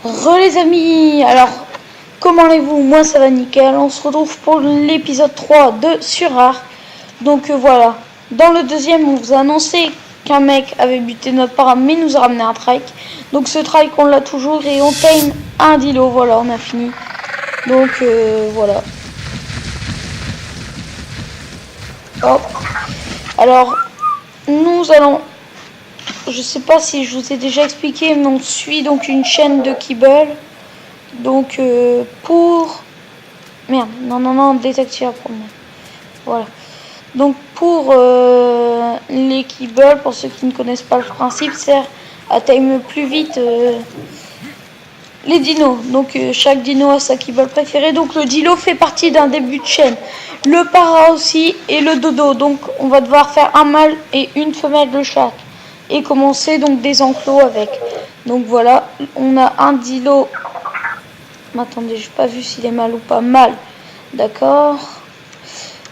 Les amis, alors comment allez-vous? Moi ça va nickel, on se retrouve pour l'épisode 3 de Sur Arc. Donc voilà, dans le deuxième on vous a annoncé qu'un mec avait buté notre parent mais nous a ramené un trike. Donc ce trike on l'a toujours et on tame un dilo, voilà on a fini. Donc voilà. Hop. Alors nous allons... Je sais pas si je vous ai déjà expliqué, mais on suit donc une chaîne de Kibble. Donc pour... Merde, non, désactive la promenade. Voilà. Donc pour les Kibble, pour ceux qui ne connaissent pas le principe, sert à time plus vite les dinos. Donc chaque dino a sa Kibble préférée. Donc le dilo fait partie d'un début de chaîne. Le para aussi et le dodo. Donc on va devoir faire un mâle et une femelle de chaque. Et commencer donc des enclos avec. Donc voilà, on a un dilo. Attendez, j'ai pas vu s'il est mâle ou pas mâle. D'accord.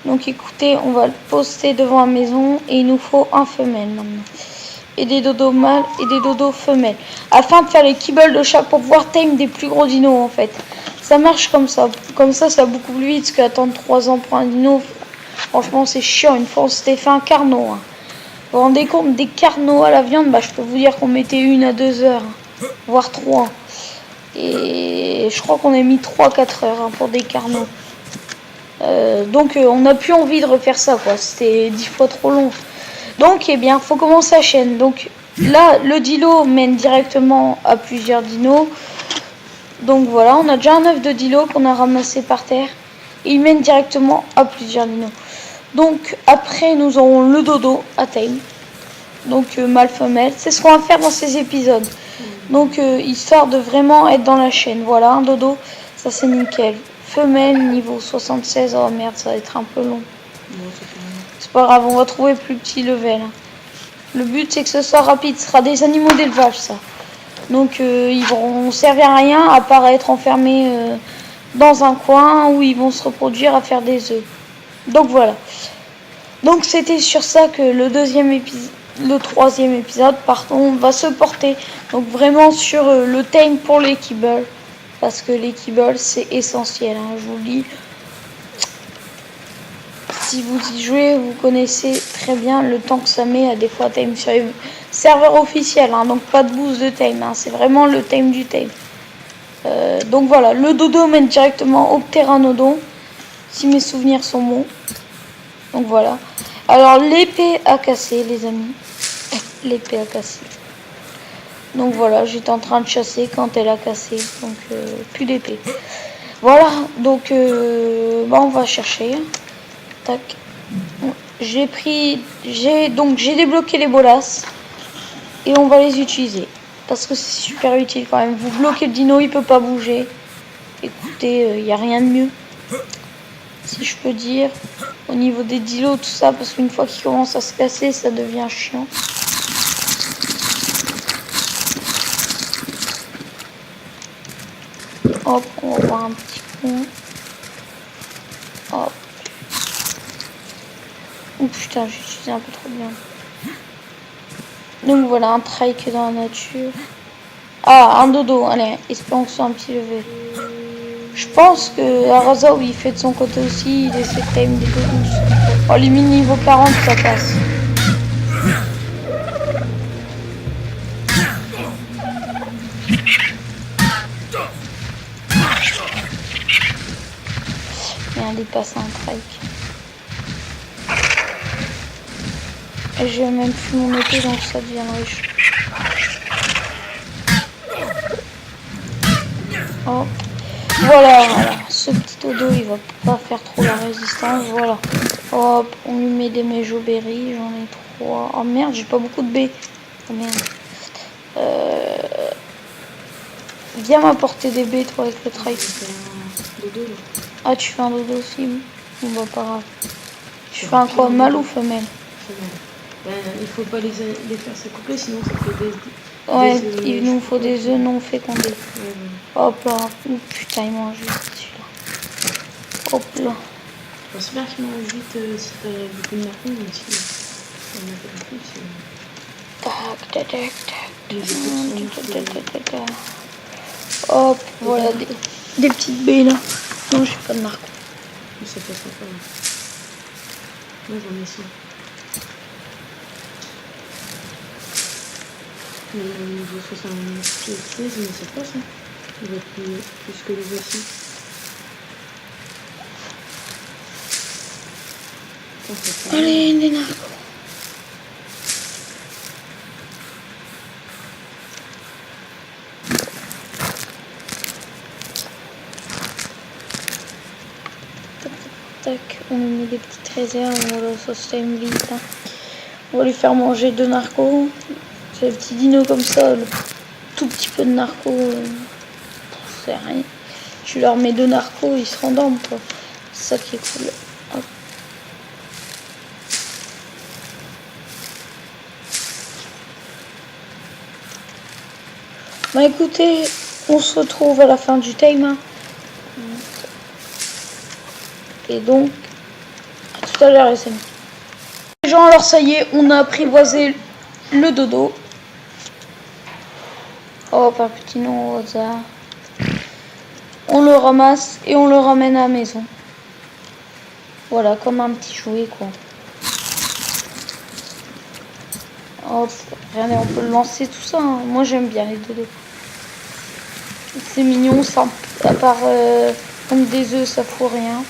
Donc écoutez, on va le poster devant la maison et il nous faut un femelle maintenant. Et des dodos mâles et des dodos femelles. Afin de faire les kibbles de chat pour pouvoir tame des plus gros dinos en fait. Ça marche comme ça. Comme ça va beaucoup plus vite parce qu'attendre 3 ans pour un dino, franchement c'est chiant. Une fois on s'était fait un carnot. Hein. Vous vous rendez compte des carnaux à la viande, bah, je peux vous dire qu'on mettait 1 à 2 heures, voire 3. Et je crois qu'on a mis 3-4 heures pour des carnaux. Donc on n'a plus envie de refaire ça, quoi. C'était 10 fois trop long. Donc eh bien, faut commencer la chaîne. Donc là, le dilo mène directement à plusieurs dinos. Donc voilà, on a déjà un œuf de dilo qu'on a ramassé par terre. Et il mène directement à plusieurs dinos. Donc après nous aurons le dodo à tame. Donc mâle femelle. C'est ce qu'on va faire dans ces épisodes. Donc histoire de vraiment être dans la chaîne. Voilà un dodo. Ça c'est nickel. Femelle niveau 76. Oh merde, ça va être un peu long. C'est pas grave, on va trouver plus petit level. Le but c'est que ce soit rapide. Ce sera des animaux d'élevage ça. Donc ils vont servir à rien à part être enfermés dans un coin où ils vont se reproduire à faire des œufs. Donc voilà. Donc c'était sur ça que le troisième épisode, pardon, va se porter. Donc vraiment sur le tame pour les kibbles. Parce que les kibbles c'est essentiel, hein, je vous le dis. Si vous y jouez, vous connaissez très bien le temps que ça met à des fois tame sur les serveurs officiels. Hein, donc pas de boost de tame, hein, c'est vraiment le tame du tame. Donc voilà, le dodo mène directement au pteranodon. Si mes souvenirs sont bons. Donc voilà. Alors l'épée a cassé les amis. L'épée a cassé. Donc voilà, j'étais en train de chasser quand elle a cassé. Donc plus d'épée. Voilà, donc on va chercher. Tac. J'ai débloqué les bolas. Et on va les utiliser. Parce que c'est super utile quand même. Vous bloquez le dino, il peut pas bouger. Écoutez, il n'y a rien de mieux. Si je peux dire, au niveau des dilos, tout ça, parce qu'une fois qu'il commence à se casser, ça devient chiant. Hop, on va voir un petit coup. Hop. Oh putain, j'ai utilisé un peu trop bien. Donc voilà, un trike dans la nature. Ah, un dodo, allez, espérons que ce soit un petit level. Je pense que Arazao il fait de son côté aussi, il essaie de time des dodos. Oh, les mini niveau 40 ça passe. Merde, il passe un trike. Et j'ai même plus mon épée donc ça devient riche. Oh. Voilà, ce petit dodo il va pas faire trop la résistance, voilà. Hop, on lui met des méjoberries, j'en ai 3. Oh merde, j'ai pas beaucoup de baies. Oh merde. Viens m'apporter des baies toi avec le trike. Ah, tu fais un dodo aussi? Bon bah pas grave. Tu fais un quoi, mâle ou femelle? Il faut pas les faire s'accoupler sinon ça fait des... Ouais, il nous faut des œufs non fécondés. Hop là. Oh, putain, il mange vite celui-là. Hop là. C'est bien qu'il mange vite si t'as beaucoup de marron, mais si on a pas plus. Tac, tac, tac, tac. Hop, voilà des petites baies là. Non, j'ai pas de narco. Mais ça passera pas. Moi j'en ai 100. Mais au niveau 76, mais ça passe. Hein. Il va plus que les voici. Allez, des narcos. Tac, on lui met des petites réserves, voilà, ça se time vite. Hein. On va lui faire manger 2 narcos. C'est des petits dinos comme ça, le tout petit peu de narcos, c'est rien. Tu leur mets 2 narcos, ils se rendorment quoi. C'est ça qui est cool. Hop. Bah écoutez, on se retrouve à la fin du time. Hein. Et donc, à tout à l'heure les amis. Les gens, alors ça y est, on a apprivoisé le dodo. Hop, un petit nom au hasard. On le ramasse et on le ramène à la maison. Voilà, comme un petit jouet quoi. Hop, regardez, on peut le lancer tout ça. Hein. Moi j'aime bien les dodos. C'est mignon, ça, à part comme des œufs, ça fout rien.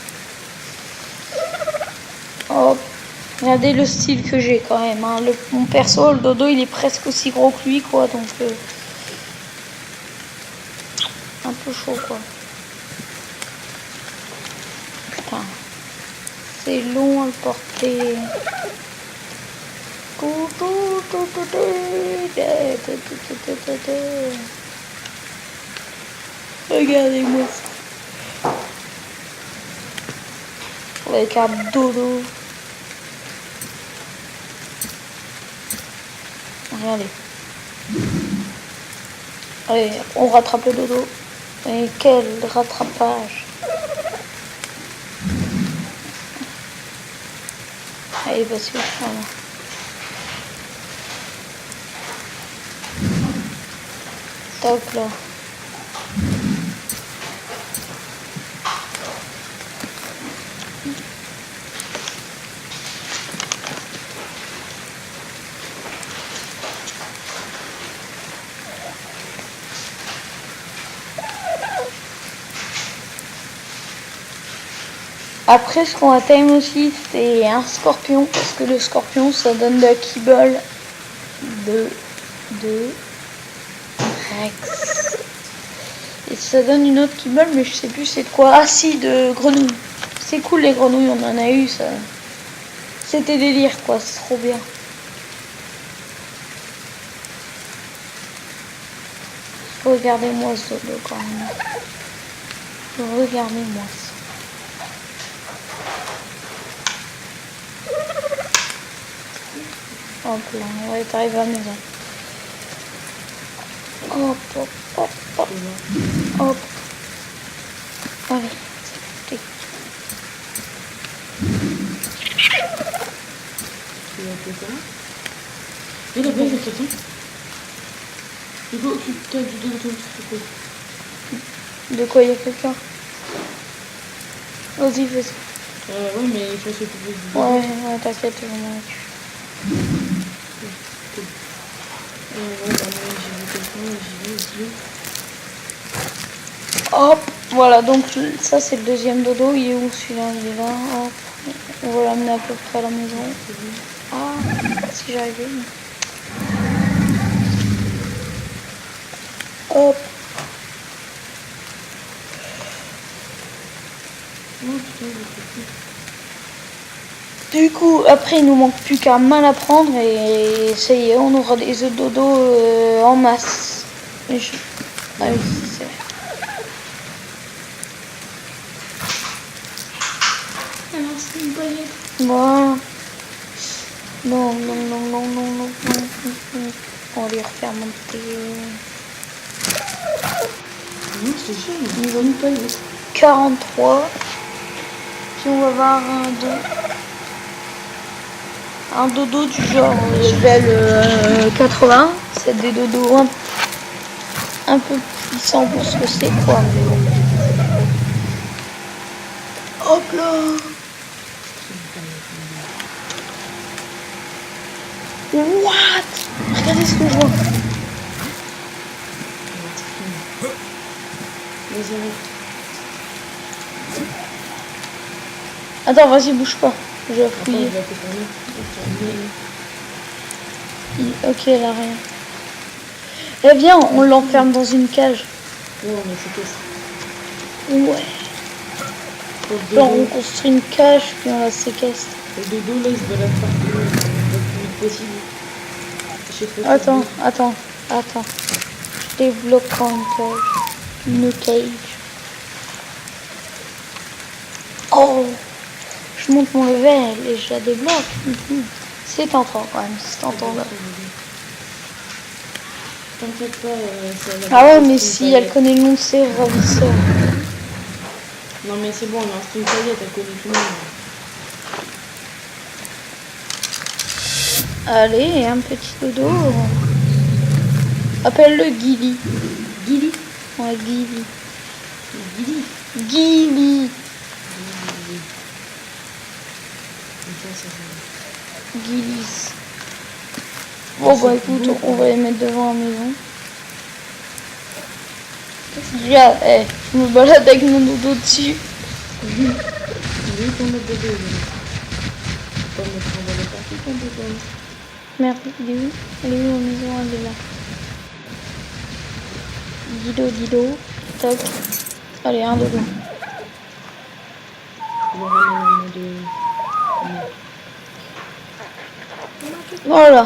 Hop, regardez le style que j'ai quand même. Hein. Mon perso, le dodo, il est presque aussi gros que lui quoi, donc un peu chaud quoi. Putain, c'est long à le porter. Regardez-moi ça. Avec un dodo. Regardez. Allez, on rattrape le dodo. Et quel rattrapage. Allez, vas-y, voilà. Top là. Après, ce qu'on a time aussi, c'est un scorpion, parce que le scorpion, ça donne de la kibble de Rex. Et ça donne une autre kibble, mais je sais plus c'est de quoi. Ah si, de grenouille. C'est cool les grenouilles, on en a eu, ça. C'était délire quoi, c'est trop bien. Regardez-moi ce dodo quand même. Regardez-moi ça. Hop là, ouais, t'arrives à la maison. Hop, hop, hop, hop. Hop. Allez, c'est parti. Il y a quelqu'un. Il y a quelqu'un. Hugo, occupe-toi du dodo, s'il te plaît. De quoi il y a quelqu'un? Vas-y, vas-y. Ouais, mais il faut s'occuper du dodo. Ouais, t'inquiète, je m'en occupe. Ouais, bah moi j'ai vu quelqu'un, j'ai vu aussi. Hop, voilà, donc ça c'est le deuxième dodo. Il est où celui-là? Il est là. Hop, on va l'amener à peu près à la maison. Ah, si j'arrivais. Hop. Du coup, après il nous manque plus qu'un mal à prendre et ça y est, on aura des œufs de dodo en masse. Ah oui, c'est vrai. Alors c'est une paillette. Voilà. Non. On va lui refaire monter. Non, c'est cher, il vaut une paillette. 43. Puis on va avoir un dodo du genre level 80. C'est des dodos un peu il sent pour ce que c'est quoi. Mais bon. Hop là. What? Regardez ce que je vois. Attends, vas-y, bouge pas. Je vais fouiller. Ok, là, rien. Eh bien, on l'enferme dans une cage. Ouais, on a séquestre. Ouais. Genre, on construit une cage, puis on la séquestre. Le dodo, là, il se balade partout le plus vite possible. Attends. Je débloque quand une cage. Une cage. Oh! Je monte mon level et je la débloque. C'est tentant quand même, c'est tentant là. T'inquiète pas, Ah ouais, mais si elle connaît le nom de ses ravisseurs. Non, mais c'est bon, elle a un string paillette, elle connaît tout le monde. Allez, un petit dodo. Appelle-le Gilly. Gilly? Ouais, Gilly. Gilly? Gilly. Gillis. Bon bah écoute, on va les mettre devant la maison. Regarde, je me balade avec mon dodo dessus. Oui, ton mode de dos. Pas me prendre partout ton dodo. Merde, il est où? Elle est où la maison? Elle est là. Dido. Tac. Allez, un dodo. Voilà.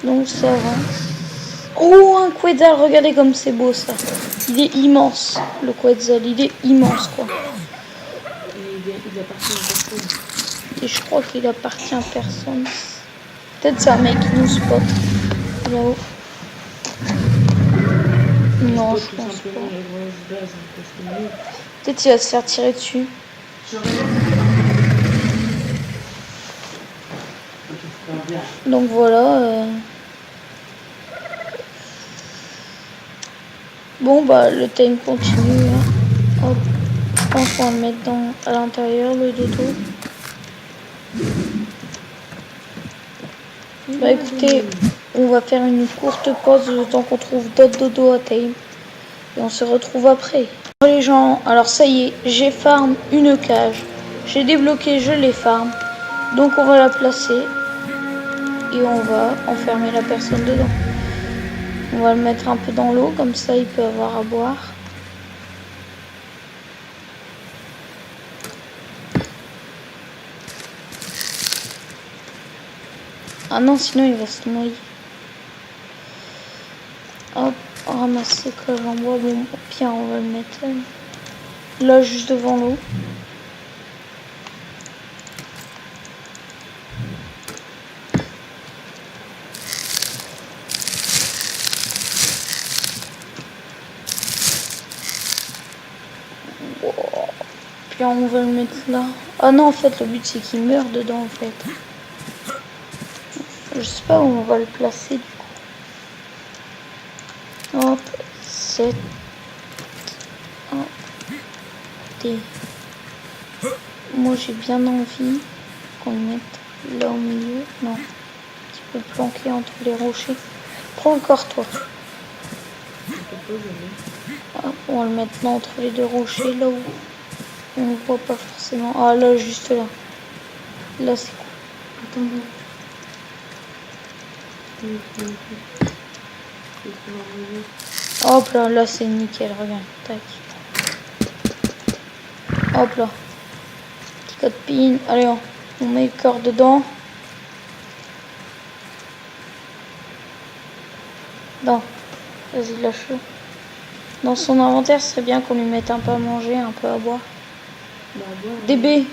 Donc ça va. Oh, un Quetzal, regardez comme c'est beau ça. Il est immense, le Quetzal, il est immense quoi. Il appartient à personne. Et je crois qu'il appartient à personne. Peut-être c'est un mec qui nous spot. Là-haut. Non, je pense pas. Peut-être qu'il va se faire tirer dessus. Donc voilà. Bon bah le time continue. Hein. Hop. Je pense qu'on va le mettre à l'intérieur le dodo. Bah écoutez, on va faire une courte pause le temps qu'on trouve d'autres dodos à tame. Et on se retrouve après. Bon, les gens, alors ça y est, j'ai farm une cage. J'ai débloqué, je l'ai farm. Donc on va la placer. Et on va enfermer la personne dedans. On va le mettre un peu dans l'eau, comme ça il peut avoir à boire. Ah non, sinon il va se noyer. Hop, ramasser colle en bois. Bon, au pire, on va le mettre là, juste devant l'eau. Puis on va le mettre là. Ah non, en fait, le but c'est qu'il meure dedans, en fait. Je sais pas où on va le placer, du coup. Hop, 7. Hop. T. Moi, j'ai bien envie qu'on le mette là au milieu. Non. Un petit peu planqué entre les rochers. Prends encore, toi. Hop, on va le mettre là entre les deux rochers, là où on ne voit pas forcément. Ah, là, juste là. Là, c'est cool. Attends. Hop là, là c'est nickel, regarde, tac. Hop là. Petit code pin, allez on met le corps dedans. Non, vas-y lâche-le. Dans son inventaire, ce serait bien qu'on lui mette un peu à manger, un peu à boire. Bah, bon, DB.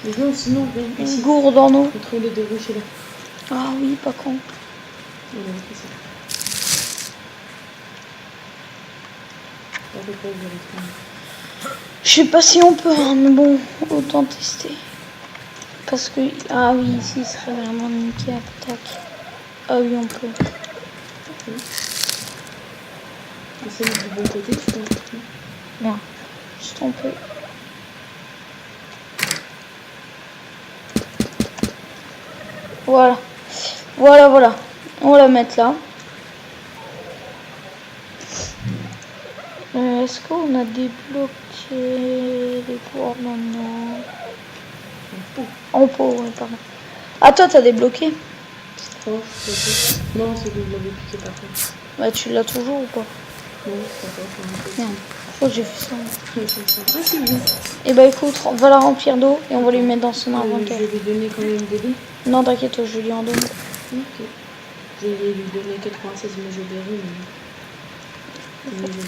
Mais non, sinon, Une gourde en eau. Entre les deux rochers là. Ah oui, pas con. On a fait ça. Je sais pas si on peut, hein, mais bon, autant tester. Parce que, ah oui, ici, ce serait vraiment nickel. Tac. Ah oui, on peut. Essaye du bon côté, je pense. Bien. Je suis trompée. Voilà. Voilà. On va la mettre là. Est-ce qu'on a débloqué les bois maintenant? En pot, ouais, pardon. Ah, toi, t'as débloqué? Oh, c'est non, c'est que je l'avais piqué par contre. Bah, tu l'as toujours ou pas? Non, c'est pas Merde. Je crois que j'ai fait ça. Ah, c'est bien. Et bah, écoute, on va la remplir d'eau et on va lui mettre dans son inventaire. Je vais lui donner quand même des dés. Non, t'inquiète, je lui en donne. Ok. Je vais lui donner 96 Mejoberry,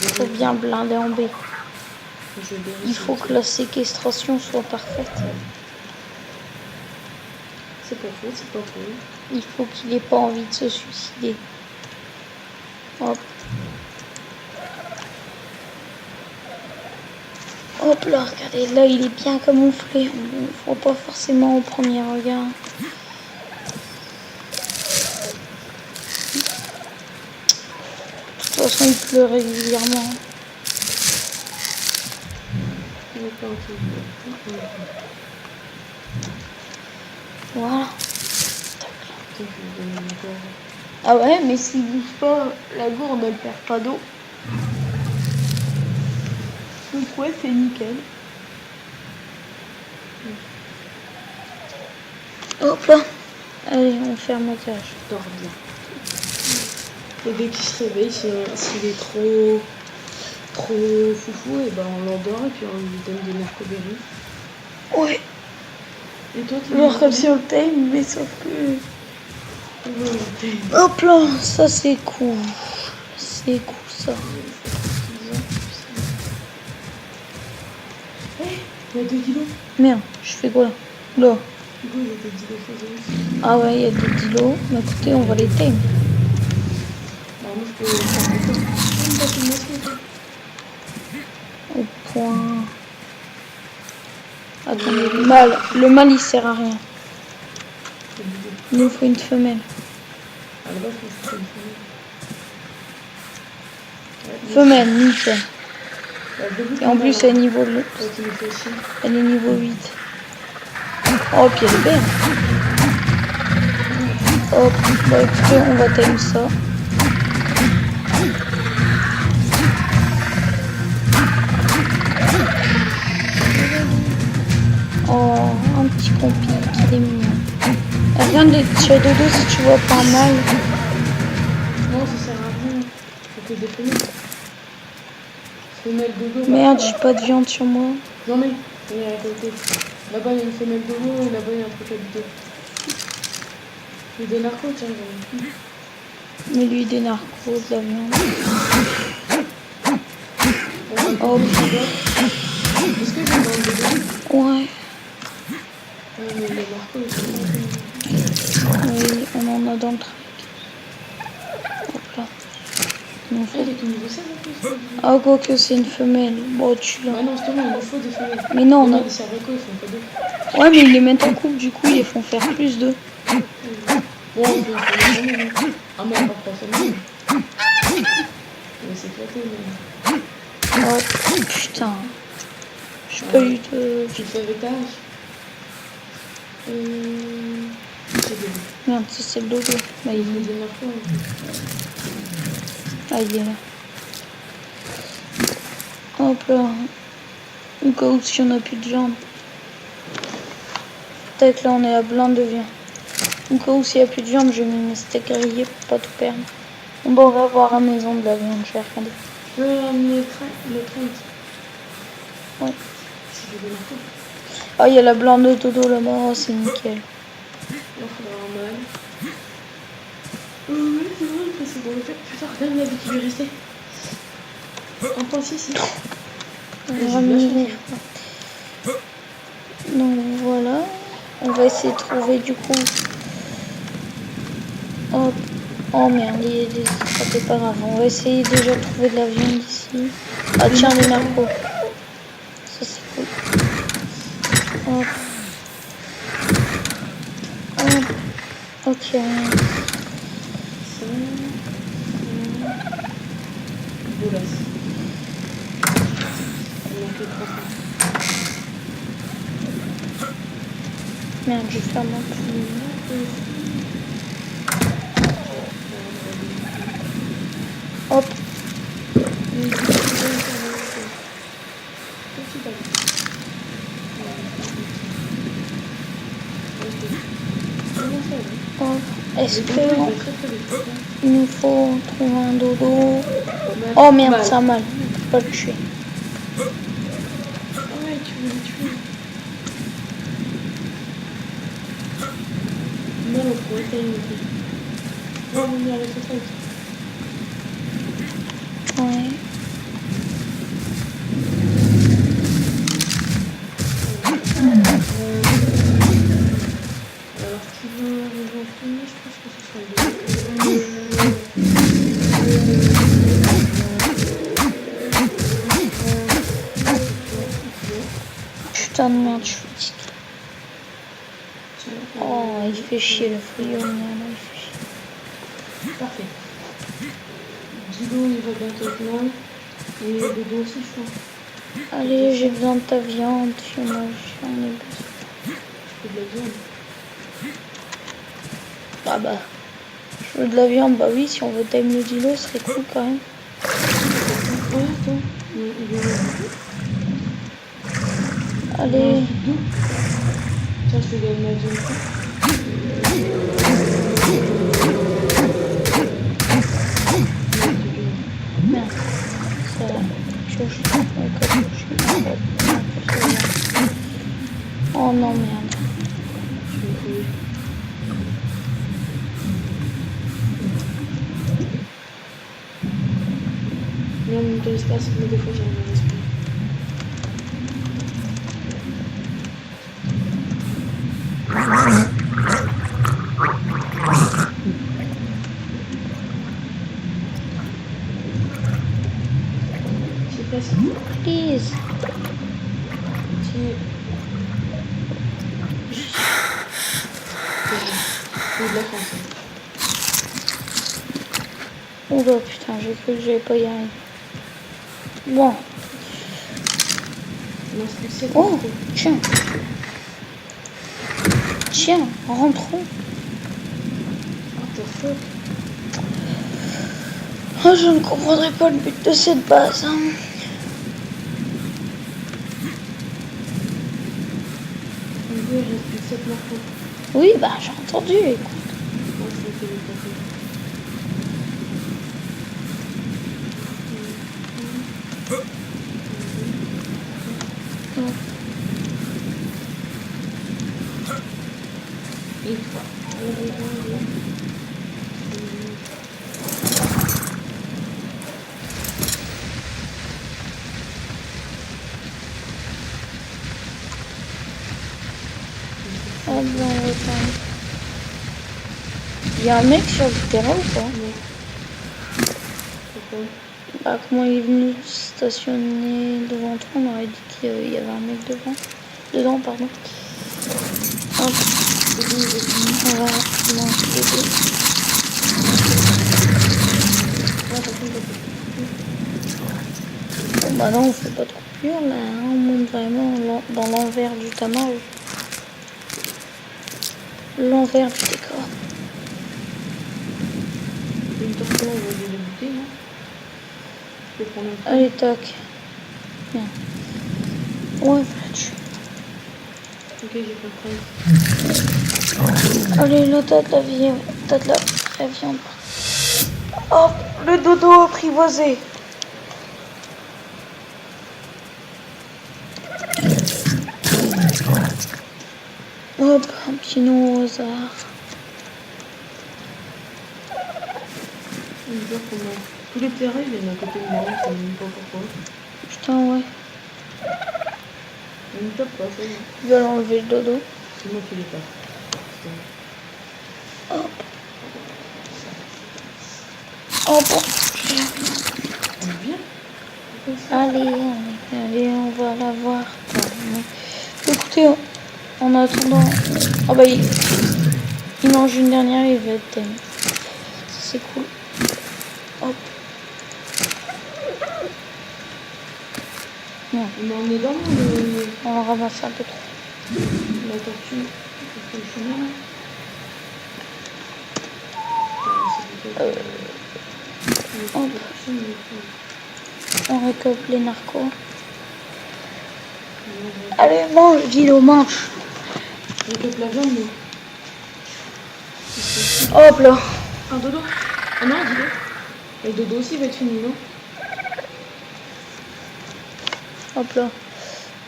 Il faut bien blinder en B. Mejoberry, Il faut que la séquestration soit parfaite. c'est pas faux, c'est pas faux. Il faut qu'il ait pas envie de se suicider. Hop. Hop là, regardez, là il est bien camouflé. On ne voit pas forcément au premier regard. De toute façon, il pleut régulièrement. Voilà. Ah ouais, mais s'il bouge pas, la gourde elle perd pas d'eau. Donc ouais, c'est nickel. Hop là. Allez, on ferme la cage. Dors bien. Et dès qu'il se réveille, s'il est trop foufou, et ben on l'endort et puis on lui donne des narcoberries. Ouais. Et toi, tu genre comme si on le tame, mais sauf que... Hop là, ça c'est cool. C'est cool ça. Il y a 2 kilos. Merde, je fais quoi là? Là. Du coup, il y a des dilos favoris. Ah ouais, il y a des dilos. Mais écoutez, on va les tame. Alors moi, je peux faire des choses. Au point... Attendez, le mâle il sert à rien. Il nous faut une femelle. À la base, je pense que c'est une femelle. Femelle, nickel. Et en plus, elle est niveau, elle est niveau 8. Oh, puis elle est belle. Hop, bah écoutez, on va tame ça. Oh, un petit compi qui est mignon. Rien de chez Dodo si tu vois pas mal. Non, ça sert à rien. Faut que des femelles. Femelle dodo. Merde, j'ai pas de viande sur moi. J'en ai. Il y a à côté. Là-bas, il y a une femelle dodo et là-bas, il y a un truc habité. Il y a des narcos, tiens, j'en ai. Mais lui, des narcos, de la viande. Oh, est-ce que j'ai dans le dodo? ouais. Mais les narcos, ils sont pas. Oui, on en a dans le truc. Hop là. Il nous Ah, faut... il est tout niveau 16 en plus. Ah, quoi que c'est une femelle. Bon, tu l'as. Bah non, justement, il nous faut des femelles. Mais non, on a... Les cerveaux, ils font pas d'eux. Ouais, mais ils les mettent en couple, du coup, ils les font faire plus d'eux. Bon, on peut faire des femelles. Ah, mais pas 3 femelles. Mais c'est éclaté, mais. Oh, putain. J'ai pas eu de... Tu le fais avec ta hache. C'est des. Merde, c'est le dodo. Bah, il... Des narcos. Ah, il est là. Hop là. Au cas où si on a plus de viande. Tac, là on est à blinde de viande. Au cas où s'il n'y a plus de viande, je mets mes steaks grillés pour pas tout perdre. Bon, bah, on va voir à la maison de la viande, je vais regarder. Je peux ramener le train. Ouais. C'est des narcos. Ah, il y a la blinde de dodo là-bas, oh, c'est nickel. Là, il faudra un mal. Oui, c'est vrai, c'est bon le fait. Putain, regarde la vie qui lui restait. 1.6. On va mûrir. Donc voilà. On va essayer de trouver du coup. Hop. Oh merde, c'est pas grave. On va essayer déjà de trouver de la viande ici. Ah tiens, les narcos. Ça c'est cool. Hop. Hop. Ok. Oula. place. Il manque 3 points. Merde, je ferme un peu. Hop. Hop. Est-ce que il nous faut trouver un dodo? Oh merde, ça a mal. On peut pas le tuer. Ouais, tu veux le tuer. Non, on pourrait essayer de tuer. Non, on va laisser ça. Ouais. Alors, si vous en finissez, je pense que ce sera bien. Putain de merde, je suis fatiguée. Oh, il fait chier le fouillon. Il fait chier. Parfait. Dido, il va bientôt être là. Et Dodo aussi, je crois. Allez, j'ai besoin de ta viande. Moi, j'en ai besoin. Je fais de la viande. Ah bah, je veux de la viande. Bah oui, si on veut time le dilo, ce serait cool quand même. Ouais, attends. Il est là. Allez. Tiens, je te donne ma viande. Merde. Ça, je oh non, merde. Non, mais de l'espace, mais des fois, j'arrive à respirer. Je sais pas si... Please. Tiens. C'est de la France. Oula, putain, j'ai cru que j'allais pas y arriver. Bon. Non, c'est Oh, tiens. Tiens, rentrons. What the fuck? Oh, je ne comprendrai pas le but de cette base. Hein. On dit, il reste plus de 7 marques. Oui, bah j'ai entendu. Écoute. Moi, je vais faire le café. Et 3. Ah bon, il y a un mec sur le terrain ou pas? Non. Pourquoi? Bah comment il est venu stationner devant toi? On aurait dit qu'il y avait un mec dedans, pardon. Hop. On va lancer les deux. Bon bah non, on fait pas de coupure là, hein. On monte vraiment dans l'envers du tamage. L'envers du décor. Une torpille, on va les buter, non? Je peux prendre un truc. Allez, toc. Bien. Ouais, voilà, tu. Ok, j'ai compris. Allez, là, t'as de la viande. T'as de la vraie viande. Hop, le dodo apprivoisé. Hop, un petit nom au hasard. On voit comment... Tous les terrains, ils viennent à côté de moi, on sait même pas pourquoi. Putain, ouais. On ne tape pas, ça y est. Je vais l'enlever le dodo. C'est moi qui les tape. Hop. Hop. On est bien. Allez, on va la voir. Écoutez, en attendant... Ah bah, il mange une dernière, il va être thème. C'est cool. Hop. Non. Mais on est dans le... On en ramasse un peu trop. La tortue. Le chemin. Hop. On récolte les narcos. Allez, mange, Dilo, mange. On récolte la viande, nous. Hop là. Un dodo. Ah non, dis-le. Le dodo aussi va être fini, non? Hop là.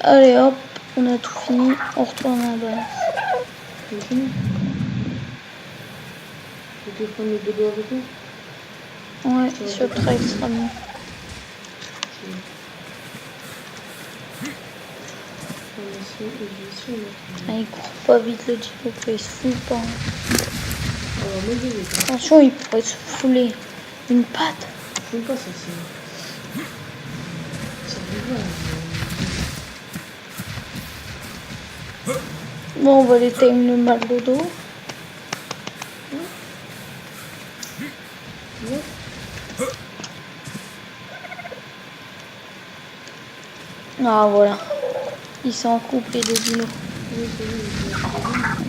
Allez, hop. On a tout fini. On retourne à la base. C'est fini. Faut que je prenne le dodo avec nous. Ouais, sur le trail, ce sera mieux. Ah, il court pas vite le Dilo, il se fout pas. Attention, il pourrait se fouler une patte. Je ne pas ça, c'est... Ça rigole. Bon, on va les time le mal dodo. Ah voilà, ils sont en couple les deux dinos.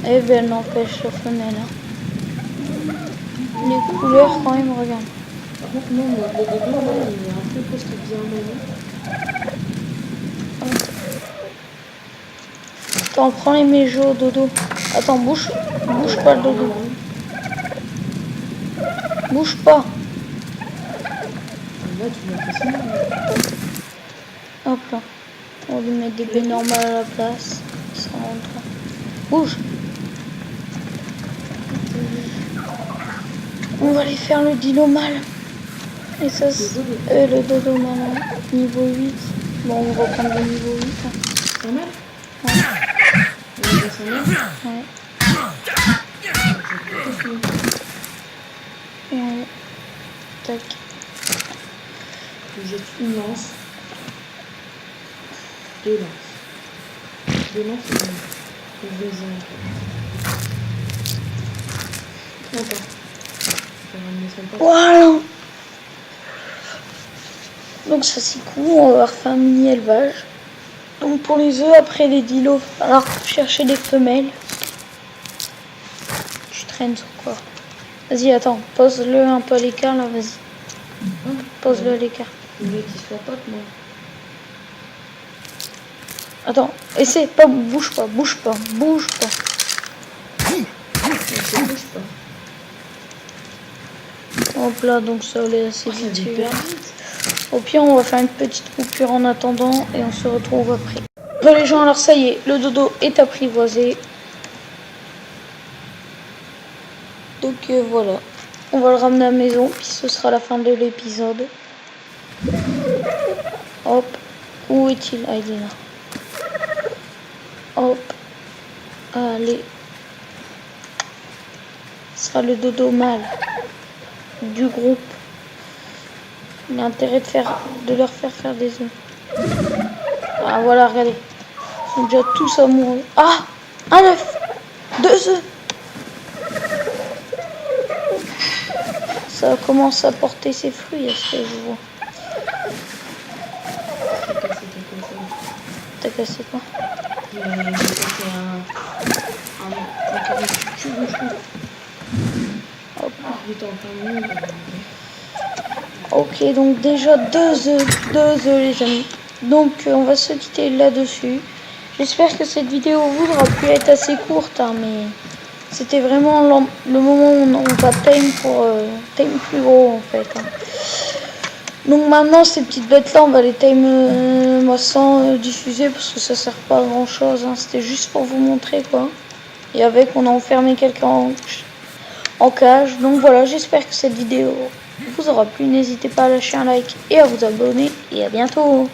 Eh ben n'empêche la femelle. Hein. Les couleurs quand même, regarde. Par contre, non, le dodo, là, il est un peu presque bizarrement. Attends, prends les méjos, dodo. Attends, bouge pas le dodo. Bouge pas. Là, tu m'as fait ça. Hop là. On va lui mettre des baies normales à la place. Ça rentre. Bouge. On va aller faire le dilo mal. Et ça, c'est le dodo mal. Hein. Niveau 8. Bon, on va reprendre le niveau 8. Hein. Ça mal? Ouais. Ça mal? Ouais. Ouais. Tac. Je jette une lance. Deux lances. Deux lances, c'est bon. Je vais les attends. Je vais ramener son pack. Voilà. Donc ça c'est cool, on va avoir fait un mini élevage. Donc pour les œufs, après les dilos, alors chercher des femelles. Je traîne sur quoi? Vas-y, attends, pose-le un peu à l'écart là, vas-y. Pose-le à l'écart. Je voulais qu'il soit pote, moi. Attends, essaie, pas, bouge pas. Je bouge pas. Hop là, donc ça allait assez Ça vite. hyper vite. Au pire, on va faire une petite coupure en attendant et on se retrouve après. Bon les gens, alors ça y est, le dodo est apprivoisé. Donc voilà, on va le ramener à la maison, puis ce sera la fin de l'épisode. Hop, où est-il? Ah, il est là. Hop, allez. Ce sera le dodo mâle du groupe. Il a intérêt de leur faire des œufs. Ah voilà, regardez. Ils sont déjà tous amoureux. Ah, un œuf, 2 œufs. Ça commence à porter ses fruits, à ce que je vois. T'as cassé quoi? J'ai cassé un carré de cube, je trouve. Hop. J'étais en plein milieu. Ok, donc déjà 2 œufs les amis. Donc on va se quitter là-dessus. J'espère que cette vidéo vous aura pu être assez courte, hein, mais c'était vraiment le moment où on va time pour time plus gros en fait. Hein. Donc maintenant ces petites bêtes là on va les time moi sans diffuser parce que ça sert pas à grand chose. Hein. C'était juste pour vous montrer quoi. Et avec on a enfermé quelqu'un en cage. Donc voilà, j'espère que cette vidéo vous aura plu. N'hésitez pas à lâcher un like et à vous abonner. Et à bientôt.